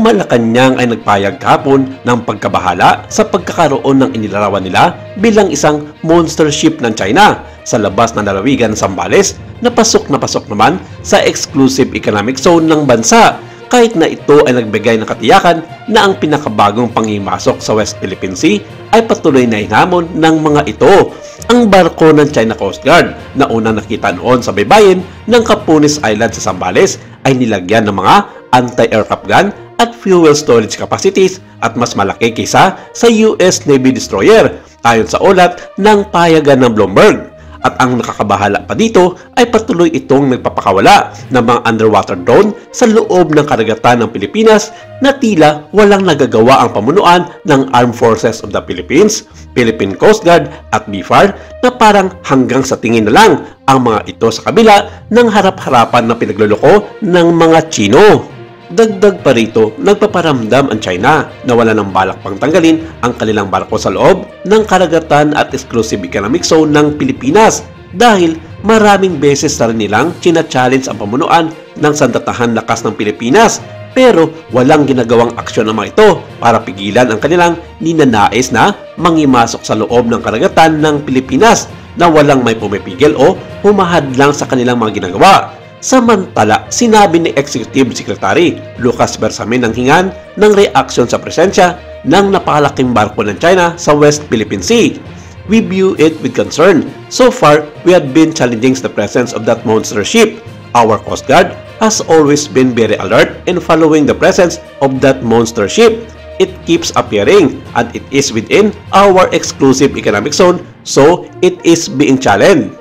Malacanang ay nagpayag kahapon ng pagkabahala sa pagkakaroon ng inilarawan nila bilang isang monster ship ng China sa labas ng lalawigan ng Zambales na pasok naman sa exclusive economic zone ng bansa, kahit na ito ay nagbigay ng katiyakan na ang pinakabagong pangimasok sa West Philippine Sea ay patuloy na hinamon ng mga ito. Ang barko ng China Coast Guard na unang nakita noon sa baybayin ng Capunes Island sa Zambales ay nilagyan ng mga anti-aircraft gun at fuel storage capacities at mas malaki kaysa sa US Navy destroyer ayon sa ulat ng payagan ng Bloomberg. At ang nakakabahala pa dito ay patuloy itong nagpapakawala ng mga underwater drone sa loob ng karagatan ng Pilipinas na tila walang nagagawa ang pamunuan ng Armed Forces of the Philippines, Philippine Coast Guard at BFAR na parang hanggang sa tingin na lang ang mga ito sa kabila ng harap-harapan na pinagluloko ng mga Chino. Dagdag pa rito, nagpaparamdam ang China na wala ng balak pang tanggalin ang kanilang barko sa loob ng karagatan at exclusive economic zone ng Pilipinas dahil maraming beses na rin nilang china-challenge ang pamunuan ng sandatahan lakas ng Pilipinas pero walang ginagawang aksyon ang mga ito para pigilan ang kanilang ninanais na mangimasok sa loob ng karagatan ng Pilipinas na walang may pumipigil o humahadlang sa kanilang mga ginagawa. Samantala, sinabi ni Executive Secretary Lucas Bersamin ng hingan ng reaksyon sa presensya ng napakalaking barko ng China sa West Philippine Sea. We view it with concern. So far, we have been challenging the presence of that monster ship. Our Coast Guard has always been very alert in following the presence of that monster ship. It keeps appearing and it is within our exclusive economic zone, so it is being challenged.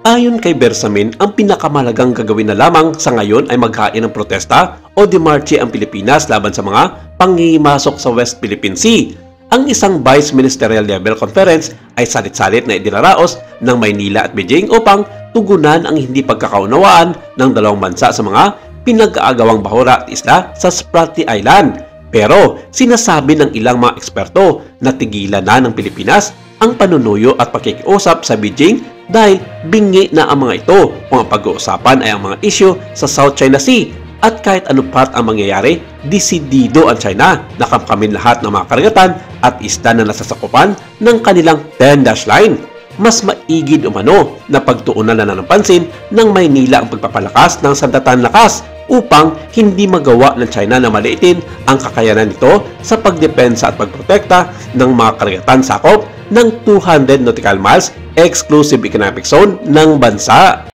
Ayon kay Bersamin, ang pinakamalagang gagawin na lamang sa ngayon ay maghain ng protesta o demarche ang Pilipinas laban sa mga pangimasok sa West Philippine Sea. Ang isang Vice Ministerial Level Conference ay salit-salit na idinaraos ng Maynila at Beijing upang tugunan ang hindi pagkakaunawaan ng dalawang bansa sa mga pinag-aagawang bahura at isla sa Spratly Island. Pero sinasabi ng ilang mga eksperto na tigilan na ng Pilipinas ang panunuyo at pakikiusap sa Beijing dahil bingi na ang mga ito kung ang pag-uusapan ay ang mga isyu sa South China Sea at kahit ano part ang mangyayari, desidido ang China na kamkamin lahat ng mga karagatan at isla na nasasakupan ng kanilang 10-dash line. Mas maigid umano na pagtuunan na ng pansin ng Maynila ang pagpapalakas ng sandatan lakas upang hindi magawa ng China na maliitin ang kakayanan nito sa pagdepensa at pagprotekta ng mga karagatan sakop ng 200 nautical miles exclusive economic zone ng bansa.